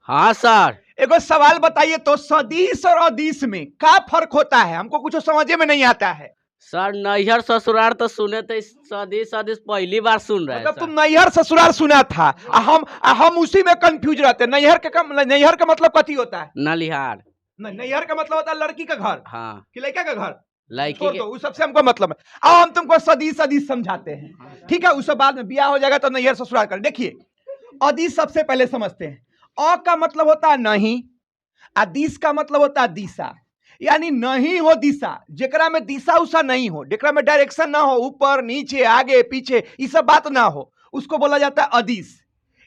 हाँ सर। एगो सवाल बताइए तो, सदिश और अदिश में क्या फर्क होता है? हमको कुछ समझे में नहीं आता है। सर नैहर ससुराल तो सुने थे, सदिश सदिश पहली बार सुन रहे हैं मतलब सर। तुम नैहर ससुराल सुना था, हम उसी में कंफ्यूज रहते हैं। नैहर का मतलब कथी होता है? नलिहार। नैहर का मतलब होता है लड़की का घर हाँ। कि लड़का का घर। लड़की छोड़ के। दो, उस सबसे हमको मतलब है। अब हम तुमको सदिश सदिश समझाते हैं, ठीक है? उस बाद में ब्याह हो जाएगा तो नैहर ससुराल कर। देखिए, अदिश सबसे पहले समझते हैं। अ का मतलब होता है नहीं, अदिश का मतलब होता है दिशा, यानी नहीं हो दिशा, जेकरा में दिशा उषा नहीं हो, जेकरा में डायरेक्शन ना हो, ऊपर नीचे आगे पीछे ये सब बात ना हो, उसको बोला जाता है अदिश,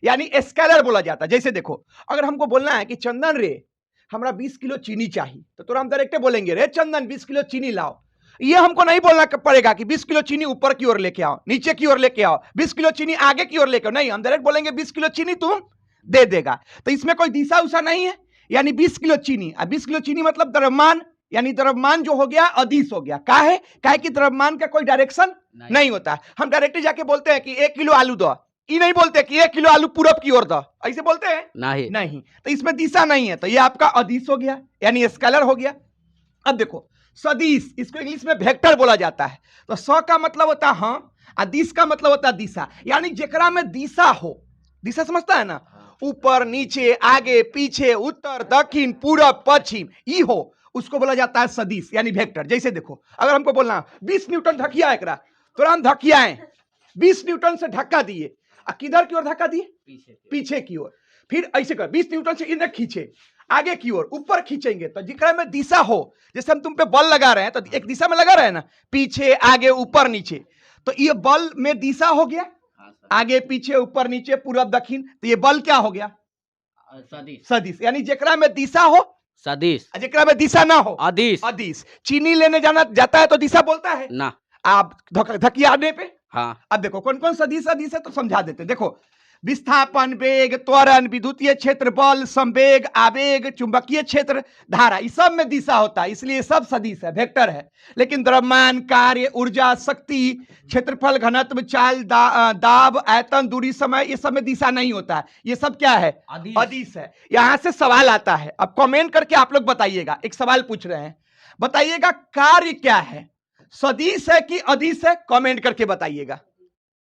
यानी स्केलर बोला जाता है। जैसे देखो, अगर हमको बोलना है कि चंदन रे हमरा 20 किलो चीनी चाहिए, तो तुरंत हम डायरेक्ट बोलेंगे रे चंदन 20 किलो चीनी लाओ। ये हमको नहीं बोलना पड़ेगा कि 20 किलो चीनी ऊपर की ओर लेके आओ, नीचे की ओर लेके आओ, 20 किलो चीनी आगे की ओर लेके आओ। नहीं, हम डायरेक्ट बोलेंगे 20 किलो चीनी तुम दे देगा। तो इसमें कोई दिशा उषा नहीं है, यानी 20 किलो चीनी। 20 किलो चीनी मतलब द्रव्यमान, यानी द्रव्यमान जो हो गया अदिश हो गया। काहे कि द्रव्यमान का कोई डायरेक्शन नहीं होता। हम डायरेक्ट जाके बोलते हैं कि 1 किलो आलू दो, ये नहीं बोलते कि 1 किलो आलू पूरब की ओर दो, ऐसे बोलते हैं नहीं। तो इसमें दिशा नहीं है, तो ये आपका अदिश हो गया, यानी स्केलर हो गया। अब देखो, सदिश, इसको इंग्लिश में वेक्टर बोला जाता है। तो स का मतलब होता है हाँ, अदिश का मतलब होता है दिशा, यानी जेकरा में दिशा हो। दिशा समझता है ना? ऊपर नीचे आगे पीछे उत्तर दक्षिण पूरब पश्चिम ई हो, उसको बोला जाता है सदिश, यानी वेक्टर। जैसे देखो, अगर हमको बोलना 20 न्यूटन धकिया एकरा, तो हम धकियाएं 20 न्यूटन से धक्का दिए, किधर की ओर धक्का दिए? पीछे की ओर। फिर ऐसे कर 20 न्यूटन से इधर खींचे, आगे की ओर ऊपर खींचेंगे, तो जिक्र में दिशा हो, जैसे हम तुम पे बल लगा रहे हैं तो एक दिशा में लगा रहे हैं ना, पीछे आगे ऊपर नीचे, तो ये बल में दिशा हो गया, आगे पीछे ऊपर नीचे पूरब दक्षिण, तो ये बल क्या हो गया? सदिश, यानी जेकरा में दिशा हो सदिश, जेकरा में दिशा ना हो अदिश। अदिश। चीनी लेने जाता है तो दिशा बोलता है ना, आप धकियाने पे। हाँ। अब देखो कौन कौन सदिश सदिश है तो समझा देते। देखो, विस्थापन, वेग, त्वरण, विद्युतीय क्षेत्र, बल, संवेग, आवेग, चुंबकीय क्षेत्र, धारा, इस सब में दिशा होता है, इसलिए सब सदिश है, वेक्टर है। लेकिन द्रव्यमान, कार्य, ऊर्जा, शक्ति, क्षेत्रफल, घनत्व, चाल, दाब, आयतन, दूरी, समय, ये सब में दिशा नहीं होता है। ये सब क्या है? अदिश है। यहां से सवाल आता है, अब कमेंट करके आप लोग बताइएगा। एक सवाल पूछ रहे हैं, बताइएगा कार्य क्या है, सदिश है कि अदिश है? कमेंट करके बताइएगा।